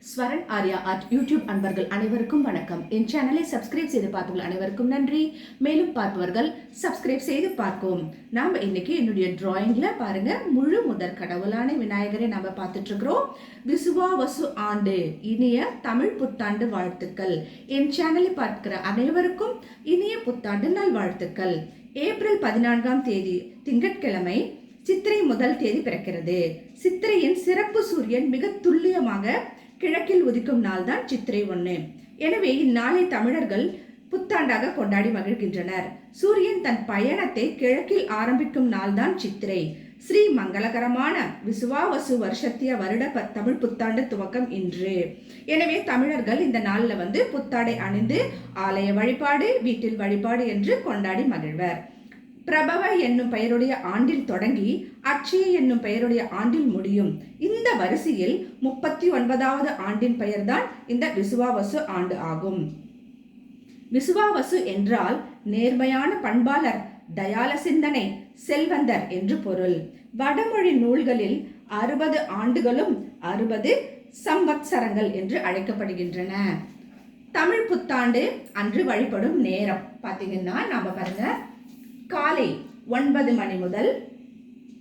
Swaran Arya art YouTube அன்பர்கள் அனைவருக்கும் வணக்கம். என் சேனலை சப்ஸ்கிரைப் செய்து பார்த்தவர்கள் அனைவருக்கும் நன்றி. மேலும் பார்ப்பவர்கள் சப்ஸ்கிரைப் செய்து பார்க்கவும். நாம் இன்னைக்கு என்னுடைய டிராயிங்ல பாருங்க, முழு முதற் கடவுளான விநாயகரை நாம பார்த்துட்டு இருக்கிறோம். விசுவாவசு ஆண்டு இனிய தமிழ் புத்தாண்டு வாழ்த்துக்கள். என் சேனலை பார்க்கிற அனைவருக்கும் இனிய புத்தாண்டு நல்வாழ்த்துக்கள். ஏப்ரல் 14ஆம் தேதி திங்கட்கிழமை சித்திரை முதல் தேதி பிறக்கிறது. சித்திரையின் சிறப்பு சூரியன் மிக துல்லியமாக கிழக்கில் உதிக்கும் நாள் தான் சித்திரை 1. எனவே இந்நாளை தமிழர்கள் புத்தாண்டாக கொண்டாடி மகிழ்கின்றனர். சூரியன் தன் பயணத்தை கிழக்கில் ஆரம்பிக்கும் நாள் தான் சித்திரை. ஸ்ரீ மங்களகரமான விசுவாவசு வருஷத்திய வருட தமிழ் புத்தாண்டு துவக்கம் இன்று. எனவே தமிழர்கள் இந்த நாள்ல புத்தாடை அணிந்து ஆலய வழிபாடு, வீட்டில் வழிபாடு என்று கொண்டாடி மகிழ்வர். பிரபவ என்னும் பெயருடைய ஆண்டில் தொடங்கி அட்சய என்னும் பெயருடைய ஆண்டில் முடியும். இந்த வரிசையில் 39வது ஆண்டின் பெயர்தான் இந்த விசுவாவசு ஆண்டு ஆகும். விசுவாவசு என்றால் நேர்மையான பண்பாளர், தயால சிந்தனை, செல்வந்தர் என்று பொருள். வடமொழி நூல்களில் 60 ஆண்டுகளும் 60 சம்வத்சரங்கள் என்று அழைக்கப்படுகின்றன. தமிழ் புத்தாண்டு அன்று வழிபடும் நேரம் பார்த்தீங்கன்னா நாம பாருங்க, காலை 9 மணி முதல்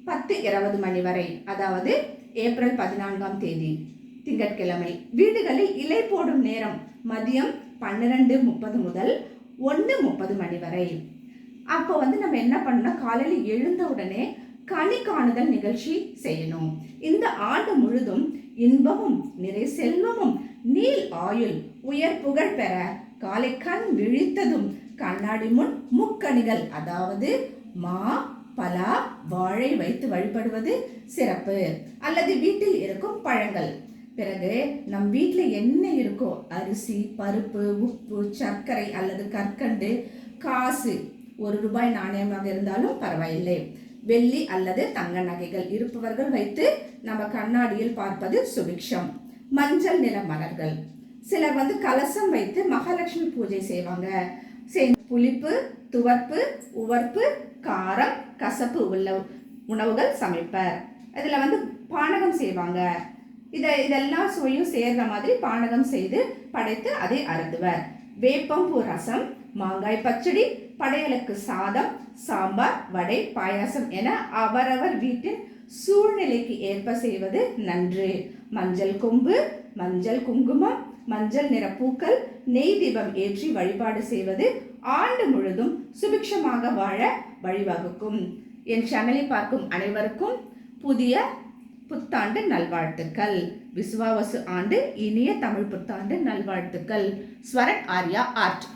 10:20 மணி வரை, அதாவது ஏப்ரல் 14ஆம் தேதி திங்கட்கிழமை. வீடுகளில் இலை போடும் நேரம் மதியம் 12:30 முதல் 1:30 மணி வரை. அப்போ நம்ம என்ன பண்ணணும், காலையில் எழுந்த உடனே கனி காணுதல் நிகழ்ச்சி செய்யணும். இந்த ஆண்டு முழுதும் இன்பமும் நிறை செல்வமும் நீல் ஆயுள் உயர் புகழ் பெற காலை கண் விழித்ததும் கண்ணாடி முன் முக்கணிகள், அதாவது மா, பலா, வாழை வைத்து வழிபடுவது சிறப்பு. அல்லது வீட்டில் இருக்கும் பழங்கள். பிறகு நம் வீட்டில் என்ன இருக்கோ, அரிசி, பருப்பு, உப்பு, சர்க்கரை அல்லது கற்கண்டு, காசு, 1 ரூபாய் நாணயமாக இருந்தாலும் பரவாயில்லை, வெள்ளி அல்லது தங்க நகைகள் இருப்பவர்கள் வைத்து நம்ம கண்ணாடியில் பார்ப்பது சுபிக்ஷம். மஞ்சள் நிற மலர்கள். சிலர் கலசம் வைத்து மகாலட்சுமி பூஜை செய்வாங்க. புளிப்பு, துவர்ப்பு, உவர்ப்பு, காரம், கசப்பு உள்ள உணவுகள் சமைப்பர். இதுல பானகம் செய்வாங்க. இதெல்லாம் சுவையும் சேர்ற மாதிரி பானகம் செய்து படைத்து அதை அருந்துவர். வேப்பம்பூ ரசம், மாங்காய் பச்சடி, படையலுக்கு சாதம், சாம்பார், வடை, பாயாசம் என அவரவர் வீட்டின் சூழ்நிலைக்கு ஏற்ப செய்வது நன்று. மஞ்சள் கொம்பு, மஞ்சள் குங்குமம், மஞ்சள் நிற பூக்கள், நெய் தீபம் ஏற்றி வழிபாடு செய்வது ஆண்டு முழுதும் சுபிக்ஷமாக வாழ வழிவகுக்கும். என் சேனலை பார்க்கும் அனைவருக்கும் புதிய புத்தாண்டு நல்வாழ்த்துக்கள். விசுவாவசு ஆண்டு இனிய தமிழ் புத்தாண்டு நல்வாழ்த்துக்கள். ஸ்வரன் ஆர்யா ஆர்ட்.